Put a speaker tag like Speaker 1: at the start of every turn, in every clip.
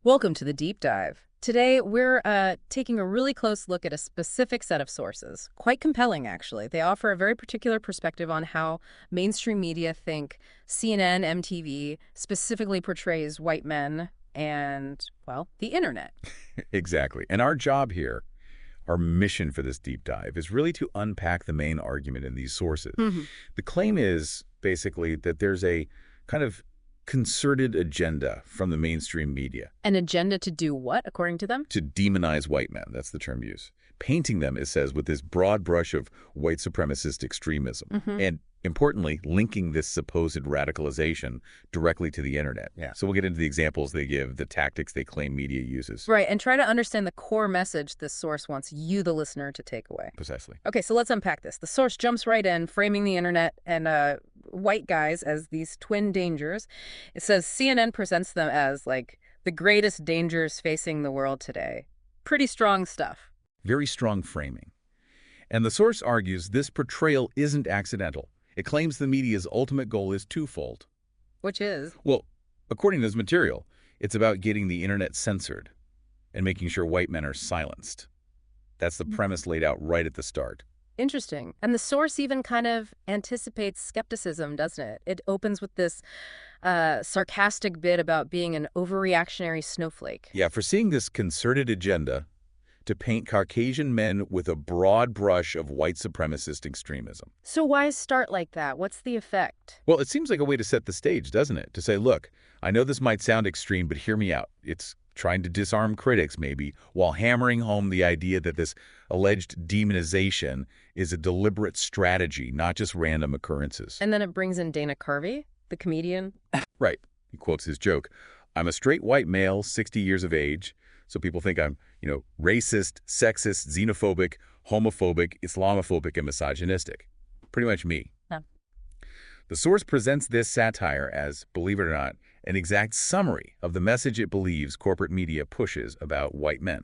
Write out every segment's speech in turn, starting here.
Speaker 1: Welcome to the deep dive. Today, we're taking a really close look at a specific set of sources. Quite compelling, actually. They offer a very particular perspective on how mainstream media think CNN, MTV specifically portrays white men and, well, the internet.
Speaker 2: Exactly. And our job here, our mission for this deep dive, is really to unpack the main argument in these sources.
Speaker 1: Hmm.
Speaker 2: The claim is basically that there's a kind of concerted agenda from the mainstream media
Speaker 1: An agenda to do what, according to them?
Speaker 2: to demonize white men. That's the term used. Painting them, it says, with this broad brush of white supremacist extremism.
Speaker 1: Hmm.
Speaker 2: And importantly, linking this supposed radicalization directly to the internet.
Speaker 3: Yeah.
Speaker 2: So we'll get into the examples they give, the tactics they claim media uses.
Speaker 1: Right, and try to understand the core message this source wants you, the listener, to take away.
Speaker 2: Precisely.
Speaker 1: Okay, so let's unpack this. The source jumps right in, framing the internet and white guys as these twin dangers. It says CNN presents them as, like, the greatest dangers facing the world today. Pretty strong stuff.
Speaker 2: Very strong framing. And the source argues this portrayal isn't accidental. It claims the media's ultimate goal is twofold.
Speaker 1: Which is?
Speaker 2: Well, according to this material, it's about getting the internet censored and making sure white men are silenced. That's the premise laid out right at the start.
Speaker 1: Interesting. And the source even kind of anticipates skepticism, doesn't it? It opens with this sarcastic bit about being an overreactionary snowflake.
Speaker 2: Yeah, for seeing this concerted agenda to paint Caucasian men with a broad brush of white supremacist extremism.
Speaker 1: So why start like that? What's the effect?
Speaker 2: Well, it seems like a way to set the stage, doesn't it? To say, look, I know this might sound extreme, but hear me out. It's trying to disarm critics, maybe, while hammering home the idea that this alleged demonization is a deliberate strategy, not just random occurrences.
Speaker 1: And then it brings in Dana Carvey, the comedian.
Speaker 2: Right. He quotes his joke. I'm a straight white male, 60 years of age, so people think I'm, racist, sexist, xenophobic, homophobic, Islamophobic, and misogynistic. Pretty much me.
Speaker 1: Huh.
Speaker 2: The source presents this satire as, believe it or not, an exact summary of the message it believes corporate media pushes about white men.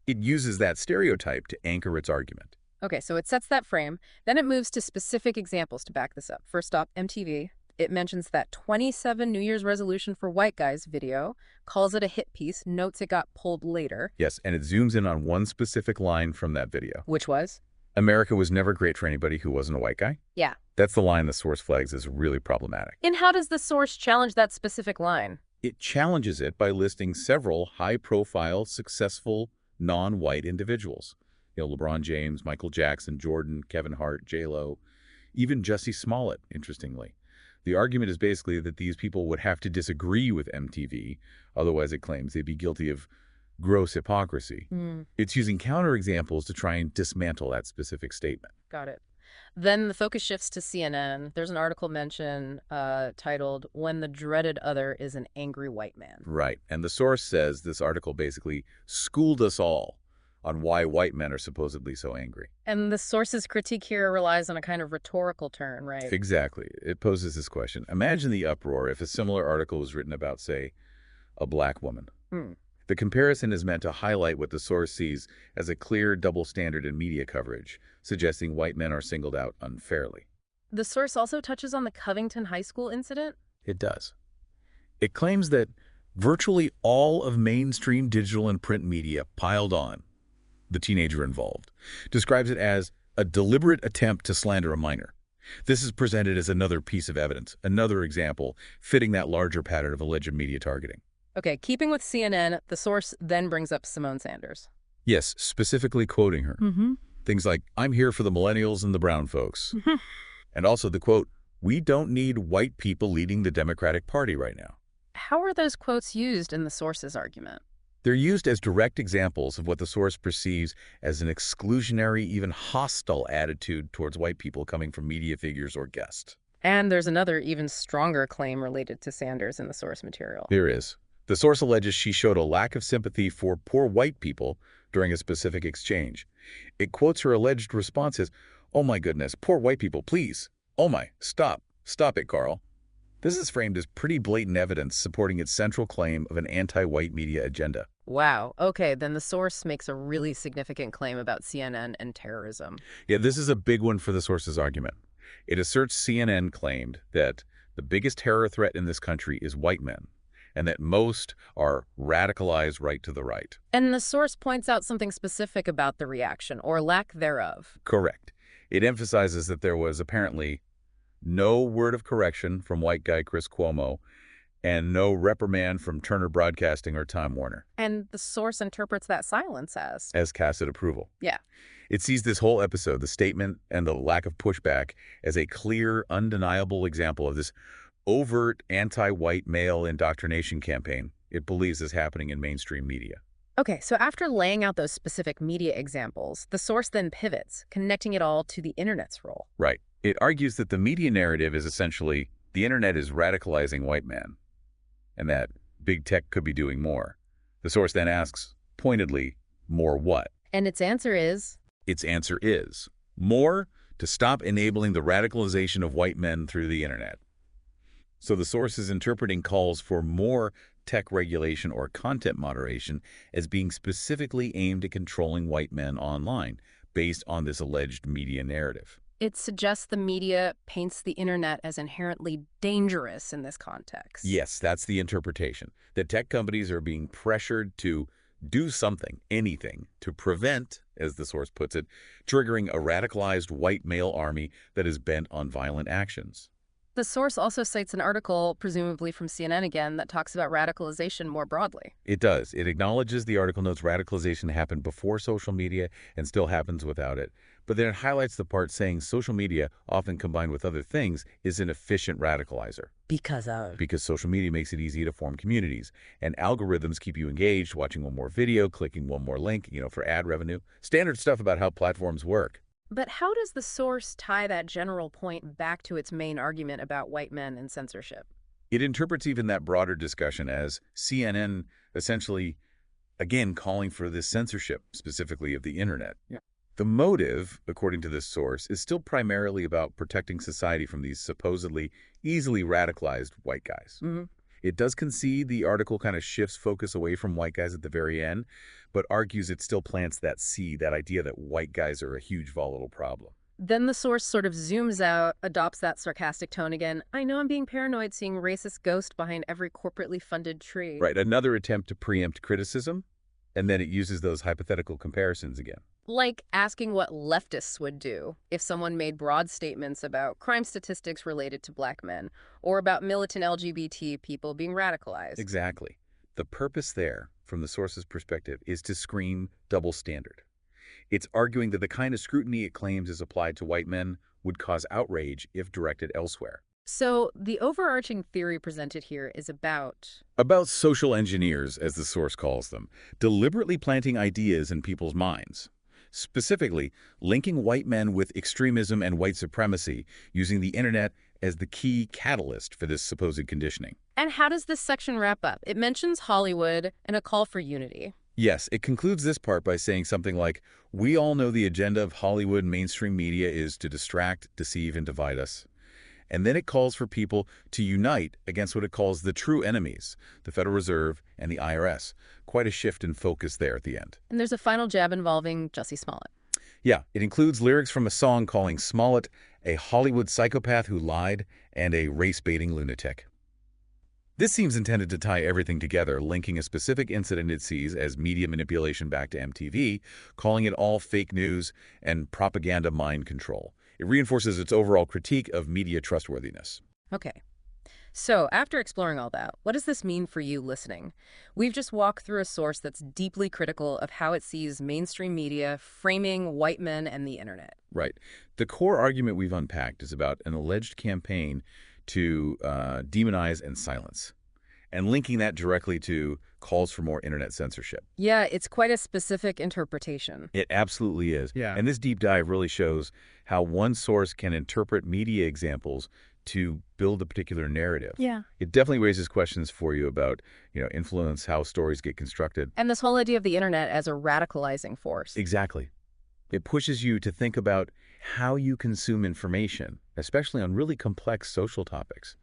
Speaker 2: It uses that stereotype to anchor its argument.
Speaker 1: Okay, so it sets that frame. Then it moves to specific examples to back this up. First up, MTV. It mentions that 27 New Year's resolution for white guys video, calls it a hit piece, notes it got pulled later.
Speaker 2: Yes, and it zooms in on one specific line from that video.
Speaker 1: Which was?
Speaker 2: America was never great for anybody who wasn't a white guy.
Speaker 1: Yeah.
Speaker 2: That's the line the source flags as really problematic.
Speaker 1: And how does the source challenge that specific line?
Speaker 2: It challenges it by listing several high-profile, successful, non-white individuals. LeBron James, Michael Jackson, Jordan, Kevin Hart, J-Lo, even Jussie Smollett, interestingly. The argument is basically that these people would have to disagree with MTV, otherwise it claims they'd be guilty of gross hypocrisy. It's using counterexamples to try and dismantle that specific statement.
Speaker 1: Got it. Then the focus shifts to CNN. There's an article mentioned titled, When the Dreaded Other is an Angry White Man.
Speaker 2: Right, and the source says this article basically schooled us all on why white men are supposedly so angry.
Speaker 1: And the source's critique here relies on a kind of rhetorical turn, right?
Speaker 2: Exactly. It poses this question. Imagine the uproar if a similar article was written about, say, a black woman. The comparison is meant to highlight what the source sees as a clear double standard in media coverage, suggesting white men are singled out unfairly.
Speaker 1: The source also touches on the Covington High School incident.
Speaker 2: It does. It claims that virtually all of mainstream digital and print media piled on the teenager involved, describes it as a deliberate attempt to slander a minor. This is presented as another piece of evidence, another example fitting that larger pattern of alleged media targeting.
Speaker 1: Okay, keeping with CNN, the source then brings up Simone Sanders.
Speaker 2: Yes, specifically quoting her. Things like, I'm here for the millennials and the brown folks. And also the quote, we don't need white people leading the Democratic Party right now.
Speaker 1: How are those quotes used in the source's argument?
Speaker 2: They're used as direct examples of what the source perceives as an exclusionary, even hostile attitude towards white people coming from media figures or guests.
Speaker 1: And there's another, even stronger claim related to Sanders in the source material.
Speaker 2: There is. The source alleges she showed a lack of sympathy for poor white people during a specific exchange. It quotes her alleged response as, oh my goodness, poor white people, please. Oh my, stop. Stop it, Carl. This is framed as pretty blatant evidence supporting its central claim of an anti-white media agenda.
Speaker 1: Wow. Okay, then the source makes a really significant claim about CNN and terrorism.
Speaker 2: Yeah, this is a big one for the source's argument. It asserts CNN claimed that the biggest terror threat in this country is white men, and that most are radicalized right to the right.
Speaker 1: And the source points out something specific about the reaction, or lack thereof.
Speaker 2: Correct. It emphasizes that there was apparently no word of correction from white guy Chris Cuomo and no reprimand from Turner Broadcasting or Time Warner.
Speaker 1: And the source interprets that silence
Speaker 2: as tacit approval.
Speaker 1: Yeah.
Speaker 2: It sees this whole episode, the statement and the lack of pushback, as a clear, undeniable example of this overt anti-white male indoctrination campaign it believes is happening in mainstream media.
Speaker 1: Okay, so after laying out those specific media examples, the source then pivots, connecting it all to the internet's role.
Speaker 2: Right. It argues that the media narrative is essentially the internet is radicalizing white men, and that big tech could be doing more. The source then asks, pointedly, more what?
Speaker 1: And its answer is
Speaker 2: more to stop enabling the radicalization of white men through the internet. So the source is interpreting calls for more tech regulation or content moderation as being specifically aimed at controlling white men online, based on this alleged media narrative.
Speaker 1: It suggests the media paints the internet as inherently dangerous in this context.
Speaker 2: Yes, that's the interpretation. That tech companies are being pressured to do something, anything, to prevent, as the source puts it, triggering a radicalized white male army that is bent on violent actions.
Speaker 1: The source also cites an article, presumably from CNN again, that talks about radicalization more broadly.
Speaker 2: It does. It acknowledges, the article notes, radicalization happened before social media and still happens without it. But then it highlights the part saying social media, often combined with other things, is an efficient radicalizer. Because social media makes it easy to form communities. And algorithms keep you engaged, watching one more video, clicking one more link, for ad revenue. Standard stuff about how platforms work.
Speaker 1: But how does the source tie that general point back to its main argument about white men and censorship?
Speaker 2: It interprets even that broader discussion as CNN essentially, again, calling for this censorship, specifically of the internet.
Speaker 1: Yeah.
Speaker 2: The motive, according to this source, is still primarily about protecting society from these supposedly easily radicalized white guys.
Speaker 1: Mm-hmm.
Speaker 2: It does concede the article kind of shifts focus away from white guys at the very end, but argues it still plants that seed, that idea that white guys are a huge volatile problem.
Speaker 1: Then the source sort of zooms out, adopts that sarcastic tone again. I know I'm being paranoid seeing racist ghosts behind every corporately funded tree.
Speaker 2: Right, another attempt to preempt criticism, and then it uses those hypothetical comparisons again.
Speaker 1: Like asking what leftists would do if someone made broad statements about crime statistics related to black men or about militant LGBT people being radicalized.
Speaker 2: Exactly. The purpose there, from the source's perspective, is to scream double standard. It's arguing that the kind of scrutiny it claims is applied to white men would cause outrage if directed elsewhere.
Speaker 1: So the overarching theory presented here is about
Speaker 2: social engineers, as the source calls them, deliberately planting ideas in people's minds. Specifically, linking white men with extremism and white supremacy, using the internet as the key catalyst for this supposed conditioning.
Speaker 1: And how does this section wrap up? It mentions Hollywood and a call for unity.
Speaker 2: Yes, it concludes this part by saying something like, we all know the agenda of Hollywood mainstream media is to distract, deceive, and divide us. And then it calls for people to unite against what it calls the true enemies, the Federal Reserve and the IRS. Quite a shift in focus there at the end.
Speaker 1: And there's a final jab involving Jussie Smollett.
Speaker 2: Yeah, it includes lyrics from a song calling Smollett a Hollywood psychopath who lied and a race-baiting lunatic. This seems intended to tie everything together, linking a specific incident it sees as media manipulation back to MTV, calling it all fake news and propaganda mind control. It reinforces its overall critique of media trustworthiness.
Speaker 1: Okay. So after exploring all that, what does this mean for you listening? We've just walked through a source that's deeply critical of how it sees mainstream media framing white men and the internet.
Speaker 2: Right. The core argument we've unpacked is about an alleged campaign to demonize and silence, and linking that directly to calls for more internet censorship.
Speaker 1: Yeah, it's quite a specific interpretation.
Speaker 2: It absolutely is.
Speaker 1: Yeah.
Speaker 2: And this deep dive really shows how one source can interpret media examples to build a particular narrative.
Speaker 1: Yeah.
Speaker 2: It definitely raises questions for you about, influence, how stories get constructed.
Speaker 1: And this whole idea of the internet as a radicalizing force.
Speaker 2: Exactly. It pushes you to think about how you consume information, especially on really complex social topics.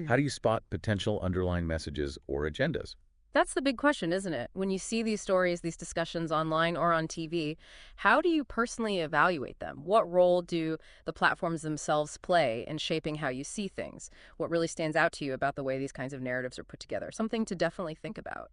Speaker 2: How do you spot potential underlying messages or agendas?
Speaker 1: That's the big question, isn't it? When you see these stories, these discussions online or on TV, how do you personally evaluate them? What role do the platforms themselves play in shaping how you see things? What really stands out to you about the way these kinds of narratives are put together? Something to definitely think about.